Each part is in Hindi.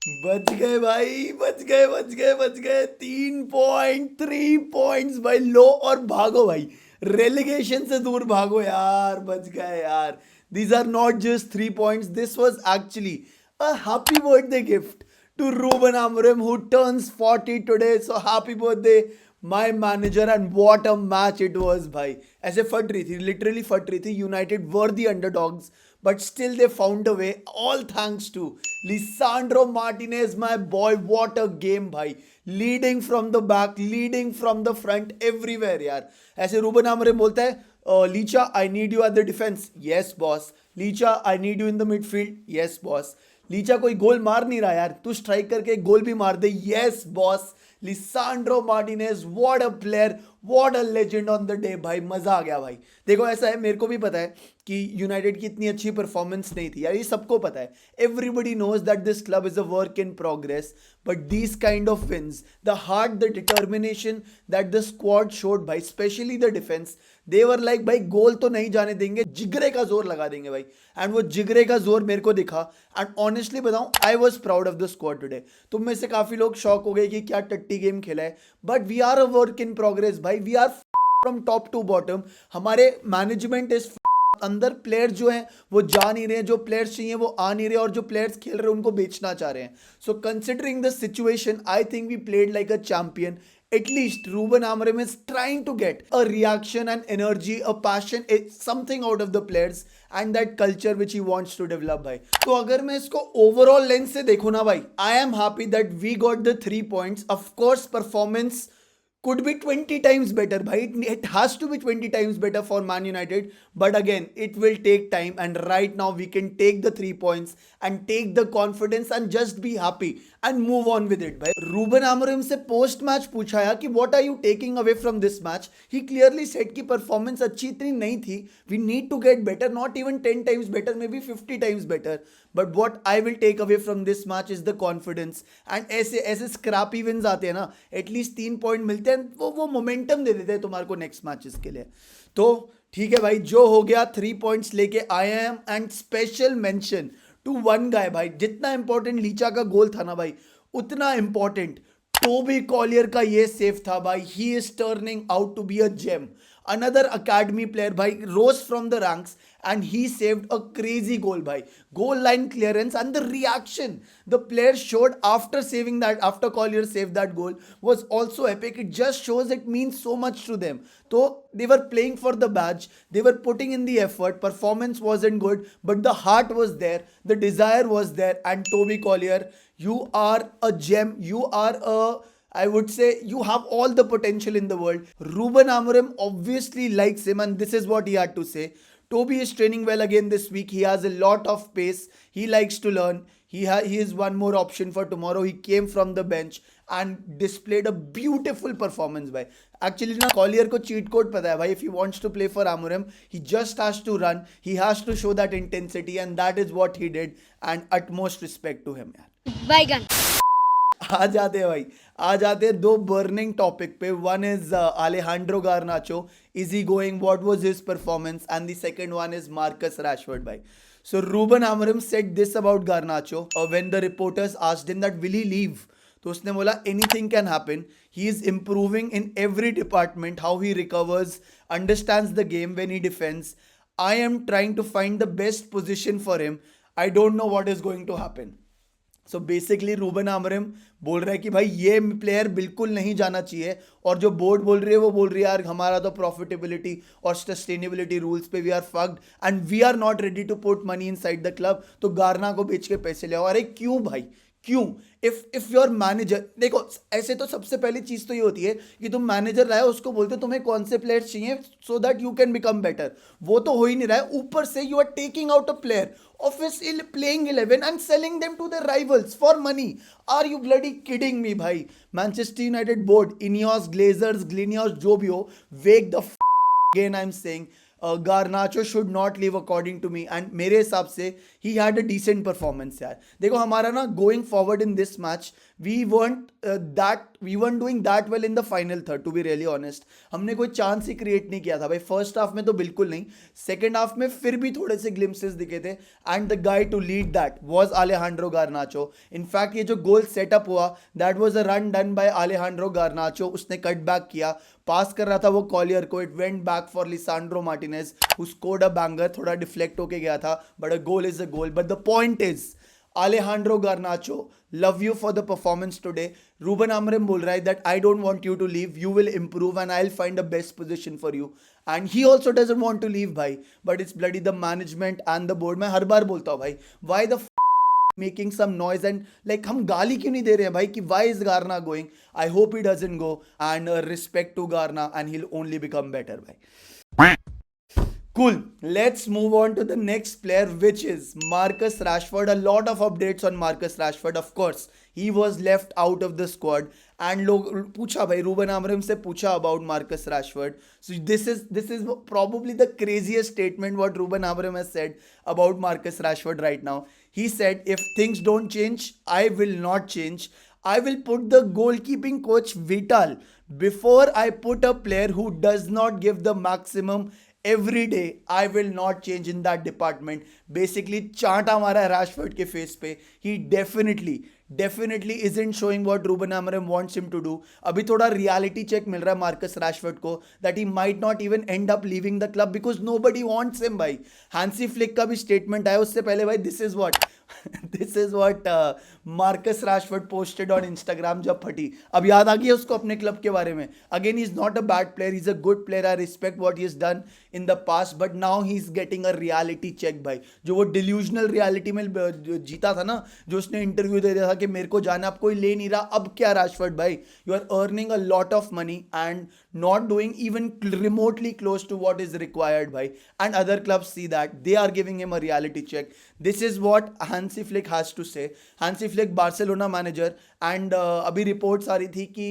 बच गए भाई, बच गए 3.3 पॉइंट्स भाई, लो और भागो भाई, रेलिगेशन से दूर भागो यार, बच गए यार। These are not just 3 points, this was actually a happy birthday gift to Ruben Amorim who turns 40 today. So happy birthday, my manager, and what a match it was भाई। ऐसे फट रही थी, लिटरली फट रही थी, United were the underdogs but still they found a way, all thanks to Lisandro Martinez, my boy। what a game भाई, leading from the back, leading from the front, everywhere यार। ऐसे रूबन आमोरिम बोलता है, Licha I need you at the defence, yes boss. Licha I need you in the midfield, yes boss. Licha कोई गोल मार नहीं रहा यार, तू स्ट्राइक करके एक गोल भी मार दे, yes boss. Lisandro Martinez, what a player, what a legend on the day भाई, मजा आ गया भाई। देखो ऐसा है, मेरे को भी पता है कि यूनाइटेड की इतनी अच्छी परफॉर्मेंस नहीं थी यार, ये सबको पता है। Everybody knows that this club is a work in progress, but these kind of wins, the heart, the determination that the squad showed भाई, specially the defence, they were like भाई गोल तो नहीं जाने देंगे, जिगरे का जोर लगा देंगे भाई। एंड वो जिगरे का जोर मेरे को दिखा। एंड ऑनेस्टली बताऊं, I was proud of the squad today. तुम में से काफी लोग शॉक हो गए कि क्या टट्टी गेम खेला है, but we are a work in progress भाई, we are from top to bottom. हमारे मैनेजमेंट इज अंदर, प्लेयर्स जो हैं वो जा नहीं रहे, जो प्लेयर्स चाहिए वो आ नहीं रहे, और जो प्लेयर्स खेल रहे हैं उनको बेचना चाह रहे हैं। So considering the situation, I think we played like a champion. At least Ruben Amorim is trying to get a reaction and energy, a passion, something out of the players and that culture which he wants to develop भाई। तो अगर मैं इसको ओवरऑल लेंस से देखूँ ना भाई, I am happy that we got the 3 points. Of course performance could be 20 times better bhai, it has to be 20 times better for Man United, but again it will take time, and right now we can take the 3 points and take the confidence and just be happy and move on with it bhai। Ruben Amorim से post match पूछा या कि what are you taking away from this match, he clearly said कि performance अच्छी इतनी नहीं थी, we need to get better, not even 10 times better, maybe 50 times better, but what I will take away from this match is the confidence। and ऐसे ऐसे scrappy wins आते हैं ना, एटलीस्ट 3 पॉइंट मिलते हैं, वो मोमेंटम दे देते हैं तुम्हारे को नेक्स्ट मैचेस के लिए। तो ठीक है भाई, जो हो गया, 3 पॉइंट्स लेके आए हैं। And special mention to one guy भाई, जितना इंपॉर्टेंट लीचा का गोल था ना भाई, उतना इंपॉर्टेंट टोबी कॉलियर का ये सेव था भाई। He is turning out to be a gem, another academy player bhai, rose from the ranks and he saved a crazy goal bhai, goal line clearance, and the reaction the player showed after saving that, after Collier saved that goal, was also epic। It just shows it means so much to them, so they were playing for the badge, they were putting in the effort, performance wasn't good but the heart was there, the desire was there, and Toby Collier, you are a gem, you are a, I would say you have all the potential in the world। Ruben Amorim obviously likes him, and this is what he had to say. Toby is training well again this week. He has a lot of pace. He likes to learn. He is one more option for tomorrow. He came from the bench and displayed a beautiful performance by। Actually ना Collier को cheat code पता है भाई, if he wants to play for Amorim, he just has to run. He has to show that intensity, and that is what he did. And utmost respect to him यार। Bygone. आ जाते हैं भाई, आ जाते हैं दो बर्निंग टॉपिक पे। One is Alejandro Garnacho, is he going, what was his performance, and the second one is Marcus Rashford भाई। So Ruben Amorim said this about Garnacho when the reporters asked him that will he leave, तो उसने बोला anything can happen, he is improving in every department, how he recovers, understands the game when he defends, I am trying to find the best position for him, I don't know what is going to happen. So basically Ruben Amorim बोल रहा है कि भाई ये प्लेयर बिल्कुल नहीं जाना चाहिए, और जो बोर्ड बोल रही है वो बोल रही है यार हमारा तो प्रॉफिटेबिलिटी और सस्टेनेबिलिटी रूल्स पे we are fucked and we are not ready to put money inside the club, तो गारना को बेच के पैसे ले आओ। अरे क्यों भाई, क्यों? इफ योर मैनेजर, देखो ऐसे तो सबसे पहली चीज तो ये होती है कि तुम मैनेजर लाए, उसको बोलते हो तुम्हें कौन से प्लेयर्स चाहिए so that you can become better, वो तो हो ही नहीं रहा है। ऊपर से you are taking out a player of his playing 11 and selling them to their rivals for money। Are you bloody kidding me भाई? Manchester United board, Ineos, Glazers, Glenios, जो भी हो, wake the again I'm saying, Garnacho should not leave according to me, and मेरे हिसाब से he had a decent performance यार. देखो हमारा ना going forward in this match we weren't doing that well in the final third, to be really honest. हमने कोई चांस ही क्रिएट नहीं किया था भाई. फर्स्ट हाफ में तो बिल्कुल नहीं, सेकेंड हाफ में फिर भी थोड़े से ग्लिम्सेस दिखे थे, and the guy to lead that was Alejandro Garnacho. In fact ये जो गोल सेटअप हुआ that was a run done by Alejandro Garnacho. उसने कट बैक किया, पास कर रहा था वो कॉलियर को, it went back for Lisandro Martinez who scored a banger. थोड़ा डिफ्लेक्ट होके गया था, but a goal is a goal. But the point is Alejandro Garnacho, love you for the performance today. Ruben Amorim बोल रहा है that I don't want you to leave. You will improve and I'll find a best position for you. And he also doesn't want to leave भाई. But it's bloody the management and the board. मैं हर बार बोलता हूँ भाई, why the making some noise and like हम गाली क्यों नहीं दे रहे हैं भाई कि why is Garna going? I hope he doesn't go, and respect to Garna and he'll only become better भाई. Cool. Let's move on to the next player, which is Marcus Rashford. A lot of updates on Marcus Rashford. Of course, he was left out of the squad. And लोग पूछा भाई, रूबन आमरम से पूछा about Marcus Rashford. So this is probably the craziest statement what Ruben Amorim has said about Marcus Rashford right now. He said, if things don't change, I will not change. I will put the goalkeeping coach Vital before I put a player who does not give the maximum every day. I will not change in that department. Basically चांटा मारा है रैशफोर्ड के फेस पे. He definitely isn't showing what Ruben Amorim wants him to do. अभी थोड़ा reality check मिल रहा है मार्कस रैशफोर्ड को that he might not even end up leaving the club because nobody wants him भाई. हैंसी फ्लिक का भी स्टेटमेंट आया उससे पहले भाई. this is what Marcus Rashford posted on Instagram जब फटी. अब याद आ गया उसको अपने क्लब के बारे में. Again, he's not a bad player, he's a good player. I respect what he has done in the past, but now he's getting a reality check भाई. जो वो delusional reality में जीता था ना, जो उसने इंटरव्यू दे दिया था कि मेरे को जाना, अब कोई ले नहीं रहा. अब क्या रैशफोर्ड भाई, you are earning a lot of money and not doing even remotely close to what is required bhai, and other clubs see that, they are giving him a reality check. This is what Hansi Flick has to say. Hansi Flick Barcelona manager, and abhi reports aa rahi thi ki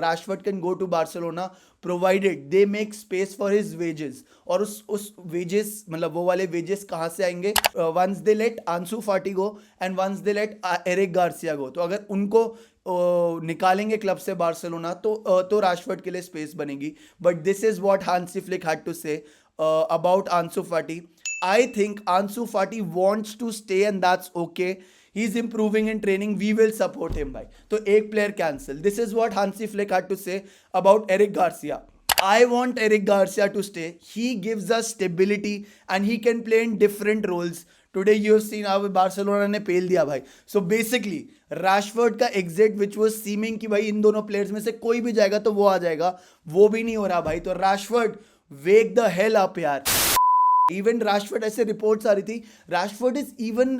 Rashford can go to Barcelona provided they make space for his wages. और उस wages मतलब वो वाले wages कहाँ से आएंगे? Once they let Ansu Fati go and once they let Eric Garcia go, तो अगर उनको निकालेंगे क्लब से बार्सिलोना तो रैशफोर्ड के लिए स्पेस बनेगी. But this is what Hansi Flick had to say about Ansu Fati. I think Ansu Fati wants to stay and that's okay. He is improving in training, we will support him भाई. तो एक player cancel. This is what Hansi Flick had to say about Eric Garcia. I want Eric Garcia to stay. He gives us stability and he can play in different roles. Today you have seen how Barcelona ने पेल दिया भाई. So basically Rashford का exit which was seeming कि भाई इन दोनों players में से कोई भी जाएगा तो वो आ जाएगा, वो भी नहीं हो रहा भाई. तो Rashford wake the hell up यार. Even Rashford, ऐसे reports आ रही थी, Rashford is even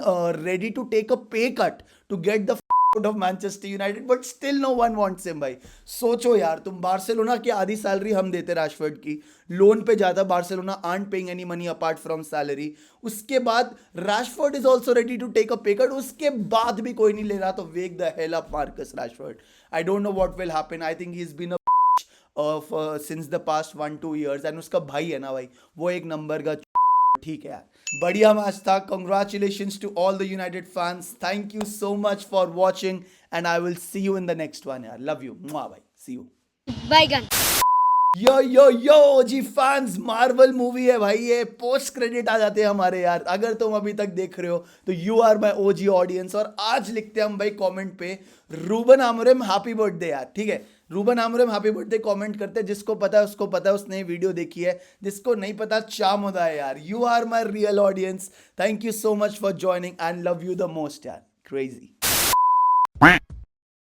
ready to take a pay cut to get the out of Manchester United, but still no one wants him भाई. सोचो यार, तुम बार्सिलोना की आधी सैलरी हम देते रैशफोर्ड की, लोन पे जाता. Barcelona aren't paying any money apart from salary. उसके बाद Rashford is also ready to take a pay cut. उसके बाद भी कोई नहीं ले रहा. तो wake the hell up Marcus Rashford. I don't know what will happen. I think he's been a of since the past 1-2 years, and उसका भाई है ना भाई, वो एक नंबर का ठीक है यार. बढ़िया मैच था. Congratulations to all the United fans. Thank you so much for watching and I will see you in the next one यार. Love you. Mwah bhai. See you. Bye yo जी फैंस, मार्वल मूवी है भाई ये. पोस्ट क्रेडिट आ जाते हैं हमारे यार. अगर तुम अभी तक देख रहे हो तो you are my OG audience. और आज लिखते हैं हम भाई कमेंट पे रूबन आमोरिम हैप्पी बर्थडे यार. ठीक है, रूबन आमोरिम हैप्पी बर्थडे कमेंट करते हैं. जिसको पता है उसको पता है, उसने वीडियो देखी है. जिसको नहीं पता चाम होता है यार. You are my real audience. Thank you so much for joining and love you the most यार. क्रेजी.